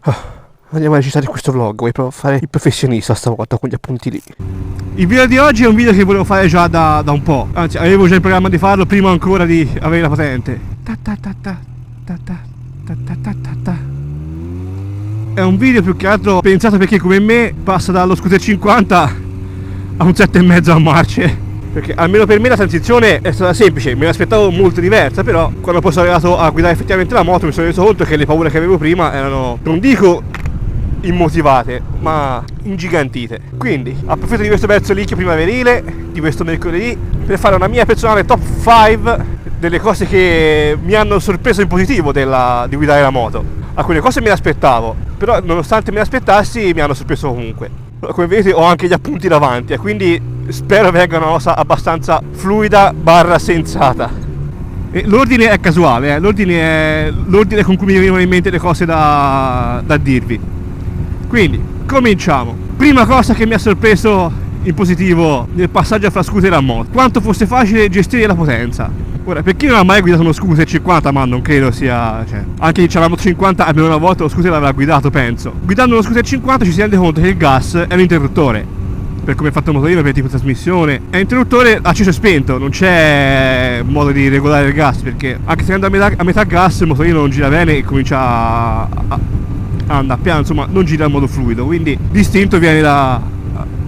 Andiamo a registrare questo vlog, vuoi fare il professionista stavolta con gli appunti lì. Il video di oggi è un video che volevo fare già da un po', anzi avevo già in programma di farlo prima ancora di avere la patente. È un video più che altro pensato perché come me passa dallo scooter 50 a un 7,5 a marce. Perché almeno per me la transizione è stata semplice, me l'aspettavo molto diversa, però quando poi sono arrivato a guidare effettivamente la moto mi sono reso conto che le paure che avevo prima erano, non dico immotivate, ma ingigantite. Quindi approfitto di questo pezzo link primaverile, di questo mercoledì, per fare una mia personale top 5 delle cose che mi hanno sorpreso in positivo di guidare la moto. Alcune cose me le aspettavo, però nonostante me le aspettassi mi hanno sorpreso comunque. Come vedete ho anche gli appunti davanti e quindi spero venga una cosa abbastanza fluida / sensata. E l'ordine è casuale, l'ordine è l'ordine con cui mi venivano in mente le cose da dirvi. Quindi cominciamo. Prima cosa che mi ha sorpreso in positivo nel passaggio fra scooter a moto: quanto fosse facile gestire la potenza. Ora, per chi non ha mai guidato uno scooter 50, ma non credo sia, anche chi c'ha la moto 50 almeno una volta lo scooter l'aveva guidato, penso. Guidando uno scooter 50 ci si rende conto che il gas è un interruttore, per come è fatto il motorino, per tipo trasmissione. È un interruttore acceso e spento, non c'è modo di regolare il gas, perché anche se andando a metà gas il motorino non gira bene e comincia a andare piano, insomma non gira in modo fluido, quindi l'istinto viene da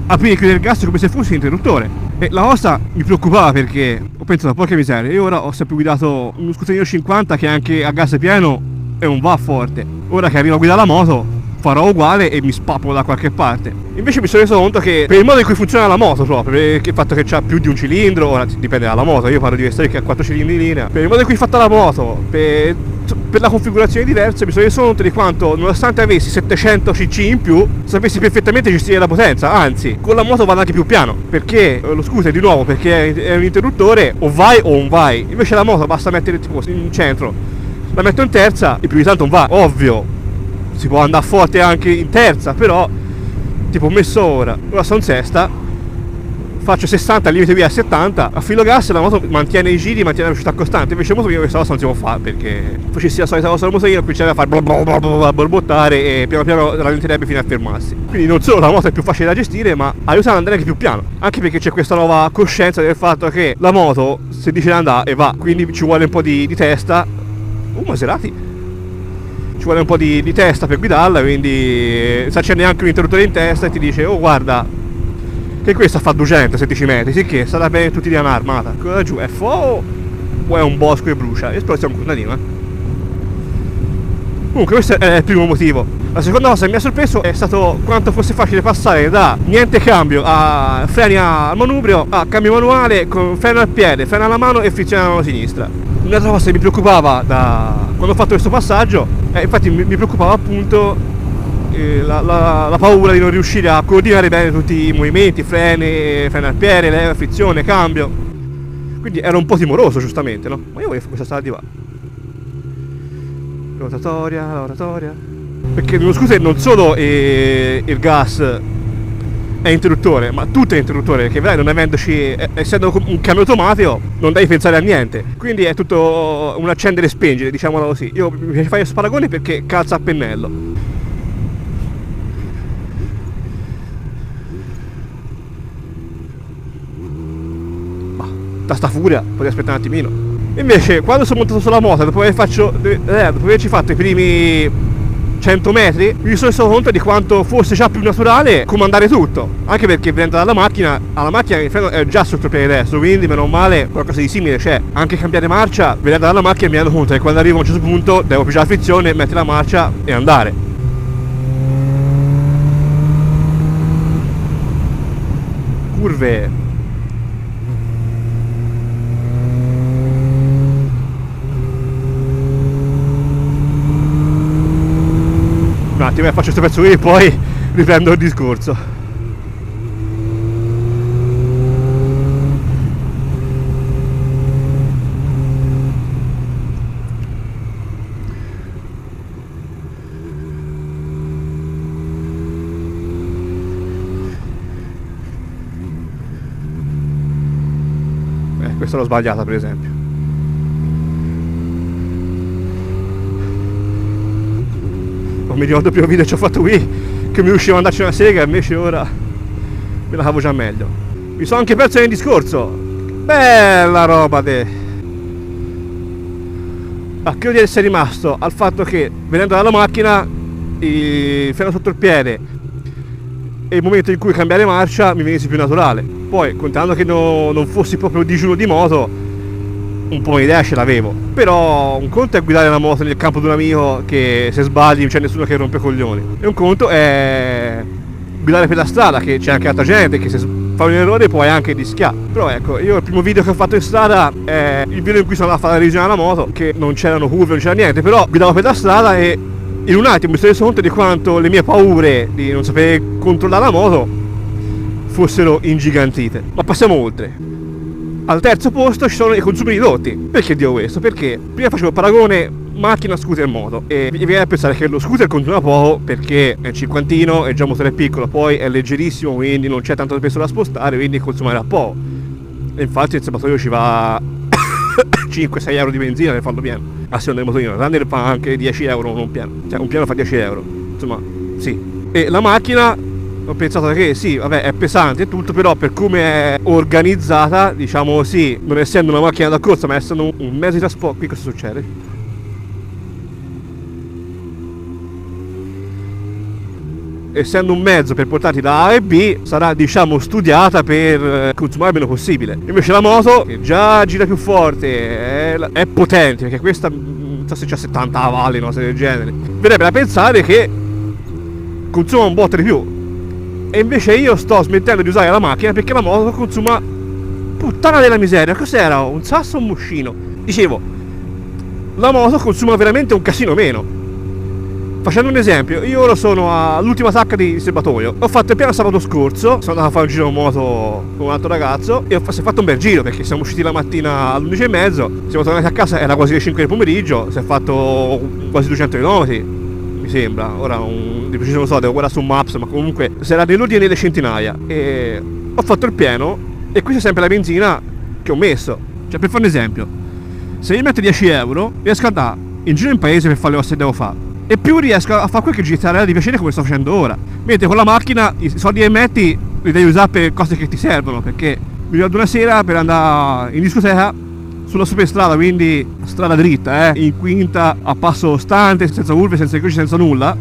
aprire e chiudere il gas come se fosse un interruttore. E la cosa mi preoccupava perché ho pensato, porca miseria, io ora ho sempre guidato uno scooterino 50 che anche a gas pieno e non va forte. Ora che arrivo a guidare la moto farò uguale e mi spappo da qualche parte. Invece mi sono reso conto che per il modo in cui funziona la moto, proprio perché il fatto che c'ha più di un cilindro, ora dipende dalla moto, io parlo di questa che ha 4 cilindri in linea, per il modo in cui è fatta la moto, per la configurazione diversa, mi sono reso conto di quanto, nonostante avessi 700 cc in più, sapessi perfettamente gestire la potenza. Anzi, con la moto vado anche più piano, perché lo scooter, di nuovo, perché è un interruttore, o vai o non vai. Invece la moto basta mettere tipo in centro, la metto in terza e più di tanto non va. Ovvio, si può andare forte anche in terza, però tipo ho messo ora sono in sesta, faccio 60 al limite via a 70, a filo gas la moto mantiene i giri, mantiene la velocità costante. Invece il motorino questa cosa non si può fare, perché facessi la solita cosa del motorino comincerebbe a fare borbottare e piano piano rallenterebbe fino a fermarsi. Quindi non solo la moto è più facile da gestire, ma aiuta ad andare anche più piano, anche perché c'è questa nuova coscienza del fatto che la moto se dice di andare e va, quindi ci vuole un po' di testa. Maserati, ci vuole un po' di testa per guidarla, quindi se c'è neanche un interruttore in testa e ti dice oh guarda che questa fa 216 metri, sì che sarà bene tutti di un'armata. Cosa giù, è fuoco o è un bosco che brucia? Io spero sia un contadino, Comunque questo è il primo motivo. La seconda cosa che mi ha sorpreso è stato quanto fosse facile passare da niente cambio a freni al manubrio a cambio manuale con freno al piede, freno alla mano e frizione alla mano sinistra. Un'altra cosa che mi preoccupava quando ho fatto questo passaggio, infatti mi preoccupava appunto la paura di non riuscire a coordinare bene tutti i movimenti, freno al piede, leva, frizione, cambio. Quindi ero un po' timoroso, giustamente, no? Ma io voglio fare questa strada di va. Rotatoria. Perché nello scooter non solo il gas è interruttore, ma tutto è interruttore, perché vedrai, non avendoci, essendo un cambio automatico, non devi pensare a niente. Quindi è tutto un accendere e spengere, diciamolo così. Io mi piace fare questo paragone perché calza a pennello. Da sta furia, potrei aspettare un attimino. Invece quando sono montato sulla moto, dopo averci fatto i primi 100 metri, mi sono reso conto di quanto fosse già più naturale comandare tutto. Anche perché venendo dalla macchina, alla macchina il freno è già sotto il piede destro, quindi meno male qualcosa di simile c'è. Anche cambiare marcia, venendo dalla macchina mi rendo conto che quando arrivo a un certo punto devo pigiare la frizione, mettere la marcia e andare. Curve. Un attimo, faccio questo pezzo qui e poi riprendo il discorso. Questa l'ho sbagliata, per esempio. non mi ricordo più il video che ci ho fatto qui, che mi riusciva ad andarci una sega, invece ora me la cavo già meglio. Mi sono anche perso nel discorso. Bella roba te. Credo di essere rimasto al fatto che venendo dalla macchina il freno sotto il piede e il momento in cui cambiare marcia mi venisse più naturale. Poi contando che non fossi proprio digiuno di moto, un po' un'idea ce l'avevo. Però un conto è guidare la moto nel campo di un amico che se sbagli non c'è nessuno che rompe coglioni, e un conto è guidare per la strada, che c'è anche altra gente che se fa un errore puoi anche rischiare. Però ecco, io il primo video che ho fatto in strada è il video in cui sono andato a fare la revisione alla moto, che non c'erano curve, non c'era niente, però guidavo per la strada e in un attimo mi sono reso conto di quanto le mie paure di non sapere controllare la moto fossero ingigantite. Ma passiamo oltre. Al terzo posto ci sono i consumi ridotti. Perché dico questo? Perché prima facevo il paragone macchina, scooter, moto, e mi viene a pensare che lo scooter consuma poco perché è cinquantino e già il motore è piccolo, poi è leggerissimo, quindi non c'è tanto peso da spostare, quindi consumerà poco. E infatti il serbatoio ci va 5-6 euro di benzina per farlo pieno, a seconda del motorino. Runner fa anche 10 euro non pieno, cioè un pieno fa 10 euro, insomma sì. E la macchina ho pensato che sì, vabbè, è pesante e tutto, però per come è organizzata, diciamo sì, non essendo una macchina da corsa ma essendo un mezzo di trasporto. Qui cosa succede? Essendo un mezzo per portarti da A e B, sarà diciamo studiata per consumare il meno possibile. Invece la moto, che già gira più forte, è potente, perché questa non so se c'ha 70 cavalli, una cosa del genere, verrebbe da pensare che consuma un botto di più. E invece io sto smettendo di usare la macchina perché la moto consuma, puttana della miseria, cos'era? Un sasso o un muscino? Dicevo, la moto consuma veramente un casino meno. Facendo un esempio, io ora sono all'ultima tacca di serbatoio. Ho fatto il piano sabato scorso, sono andato a fare un giro in moto con un altro ragazzo e si è fatto un bel giro, perché siamo usciti la mattina alle 11:30, siamo tornati a casa, era quasi le 5 del pomeriggio, si è fatto quasi 200 km, mi sembra. Ora di preciso non so, devo guardare su Maps, ma comunque sarà nell'ordine delle centinaia. E ho fatto il pieno e questa è sempre la benzina che ho messo. Cioè, per fare un esempio, se io metto 10 euro riesco ad andare in giro in paese per fare le cose che devo fare, e più riesco a fare quel che girare di piacere come sto facendo ora. Mentre con la macchina i soldi che metti li devi usare per cose che ti servono, perché mi ricordo una sera per andare in discoteca sulla superstrada, quindi strada dritta, in quinta a passo stante, senza curve, senza incroci, senza nulla,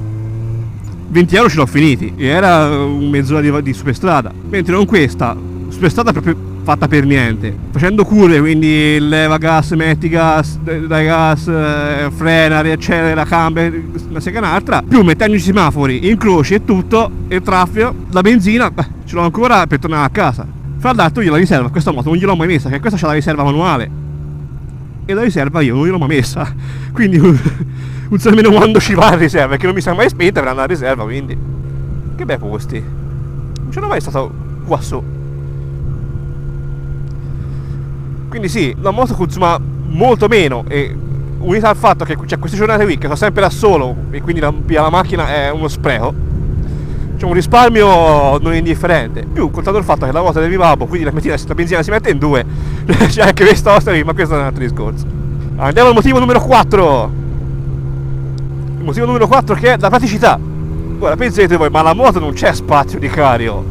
20 euro ce l'ho finiti e era mezz'ora di superstrada. Mentre con questa superstrada proprio fatta per niente, facendo curve, quindi leva gas, metti gas, dai gas, frena, riaccelera, cambia, una sega un'altra, più mettendo i semafori, incroci e tutto, e il traffico, la benzina, ce l'ho ancora per tornare a casa. Fra l'altro io la riserva, questa moto non gliel'ho mai messa, che questa c'ha la riserva manuale, e la riserva io non gliel'ho mai messa, quindi non so nemmeno quando ci va in riserva, perché non mi sono mai spinta per andare a riserva, quindi che bei posti, non c'era mai stato qua su. Quindi sì, la moto consuma molto meno, e unita al fatto che c'è queste giornate qui che sono sempre da solo e quindi la macchina è uno spreco, c'è un risparmio non indifferente. Più contato il fatto che la moto del Vivabo, quindi la benzina si mette in due, c'è anche questa nostra qui, ma questo è un altro discorso. Andiamo al motivo numero 4. Il motivo numero 4 che è la praticità. Ora pensate voi, ma la moto non c'è spazio di carico.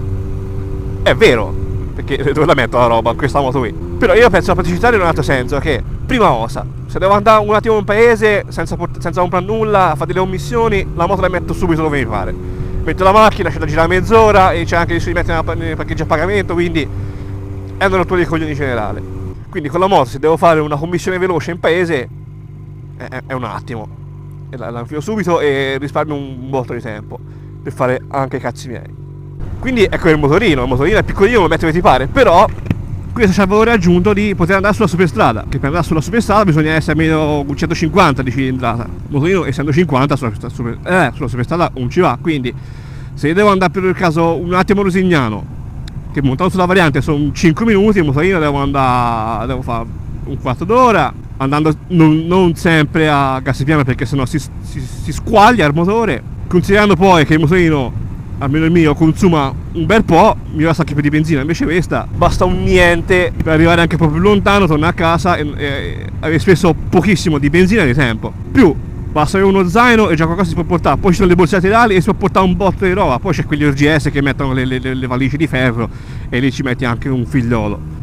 È vero, perché dove la metto la roba, questa moto qui? Però io penso a praticità in un altro senso, che prima cosa, se devo andare un attimo in un paese senza comprare nulla, a fare delle omissioni, la moto la metto subito dove mi pare. Metto la macchina, c'è da girare mezz'ora e c'è anche di mettere nel parcheggio a pagamento, quindi è una rottura di coglioni generale. Quindi con la moto, se devo fare una commissione veloce in paese, è un attimo, e la infilo subito e risparmio un botto di tempo per fare anche i cazzi miei. Quindi ecco il motorino è piccolino, lo metti dove ti pare, però questo c'ha il valore aggiunto di poter andare sulla superstrada, che per andare sulla superstrada bisogna essere almeno 150 di cilindrata. Il motorino essendo 50 sulla superstrada non ci va, quindi se io devo andare per il caso un attimo a Rosignano, che montando sulla variante sono 5 minuti, il motorino devo fare un quarto d'ora, andando non sempre a gas piano perché sennò si squaglia il motore, considerando poi che il motorino, almeno il mio, consuma un bel po', mi basta anche più di benzina, invece questa basta un niente per arrivare anche proprio lontano, tornare a casa e avere spesso pochissimo di benzina e di tempo. Più basta uno zaino e già qualcosa si può portare. Poi ci sono le borse laterali e si può portare un botto di roba. Poi c'è quegli OGS che mettono le valigie di ferro e lì ci metti anche un figliolo.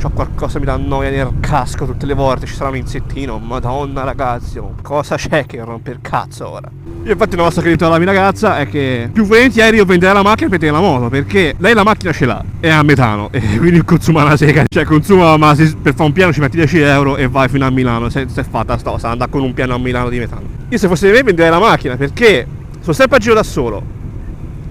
C'ho qualcosa mi dà noia nel casco tutte le volte, ci sarà un insettino, madonna ragazzi, cosa c'è che rompe il cazzo ora? Io infatti una cosa che ho detto alla mia ragazza è che più volentieri io venderei la macchina per tenere la moto, perché lei la macchina ce l'ha, è a metano e quindi consuma una sega, cioè consuma, ma per fare un piano ci metti 10 euro e vai fino a Milano, se è fatta sta cosa, andare con un piano a Milano di metano. Io se fosse me venderei la macchina perché sono sempre a giro da solo,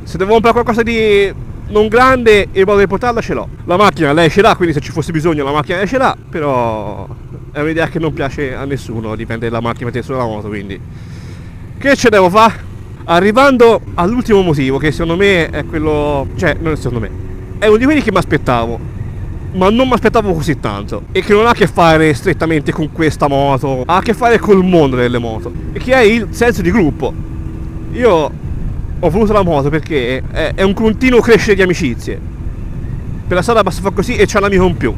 se devo comprare qualcosa di non grande e vado a portarla ce l'ho. La macchina lei ce l'ha, quindi se ci fosse bisogno la macchina lei ce l'ha, però è un'idea che non piace a nessuno, dipende dalla macchina per solo la moto, quindi che ce devo fare? Arrivando all'ultimo motivo, che secondo me è quello, cioè non è secondo me, è uno di quelli che mi aspettavo, ma non mi aspettavo così tanto, e che non ha a che fare strettamente con questa moto, ha a che fare col mondo delle moto, e che è il senso di gruppo. Io ho voluto la moto perché è un continuo crescere di amicizie. Per la strada basta fare così e c'è un amico in più.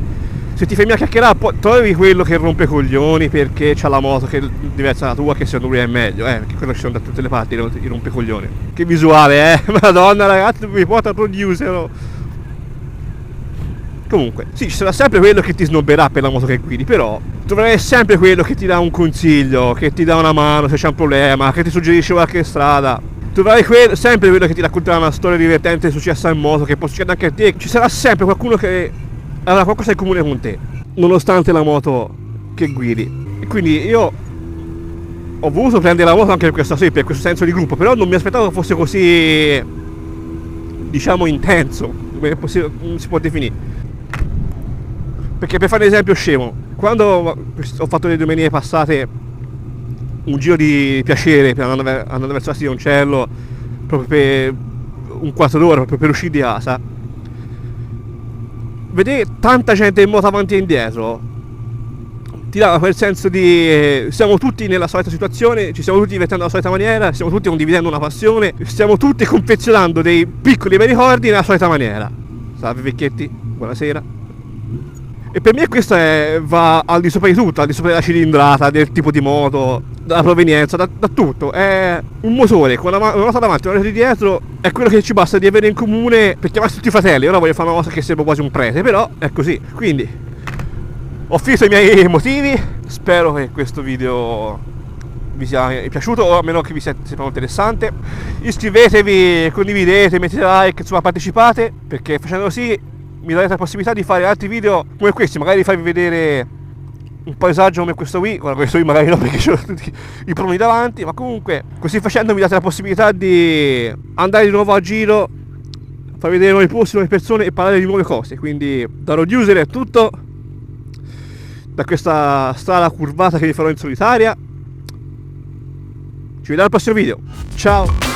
Se ti fermi a chiacchierare poi trovi quello che rompe coglioni perché c'ha la moto che è diversa dalla tua, che secondo lui è meglio, perché quello ci sono da tutte le parti, i rompecoglioni. Che visuale, madonna ragazzi, mi porta a producer. Comunque, sì, ci sarà sempre quello che ti snobberà per la moto che guidi, però troverai sempre quello che ti dà un consiglio, che ti dà una mano se c'è un problema, che ti suggerisce qualche strada. Troverai sempre quello che ti racconterà una storia divertente successa in moto, che può succedere anche a te. Ci sarà sempre qualcuno che avrà qualcosa in comune con te, nonostante la moto che guidi. E quindi io ho voluto prendere la moto anche per questo senso di gruppo, però non mi aspettavo che fosse così, diciamo, intenso, come si può definire. Perché per fare un esempio scemo, quando ho fatto le domenica passate un giro di piacere per andare verso la Stioncello, proprio per un quarto d'ora, proprio per uscire di casa, vedere tanta gente in moto avanti e indietro ti dava quel senso di siamo tutti nella solita situazione, ci stiamo tutti divertendo alla solita maniera, stiamo tutti condividendo una passione, stiamo tutti confezionando dei piccoli bei ricordi nella solita maniera. Salve vecchietti, buonasera. E per me questo va al di sopra di tutto, al di sopra della cilindrata, del tipo di moto, dalla provenienza, da tutto. È un motore con una ruota davanti e una ruota di dietro, è quello che ci basta di avere in comune per chiamarsi tutti fratelli. Ora voglio fare una cosa che sembra quasi un prete, però è così. Quindi ho finito i miei motivi, spero che questo video vi sia piaciuto o almeno che vi sia interessante. Iscrivetevi, condividete, mettete like, insomma partecipate, perché facendo così mi darete la possibilità di fare altri video come questi, magari di farvi vedere un paesaggio come questo qui. Guarda, questo qui magari no perché ho tutti i problemi davanti, ma comunque così facendo mi date la possibilità di andare di nuovo a giro, farvi vedere nuovi posti, nuove persone e parlare di nuove cose. Quindi da road user è tutto, da questa strada curvata che vi farò in solitaria. Ci vediamo al prossimo video, ciao!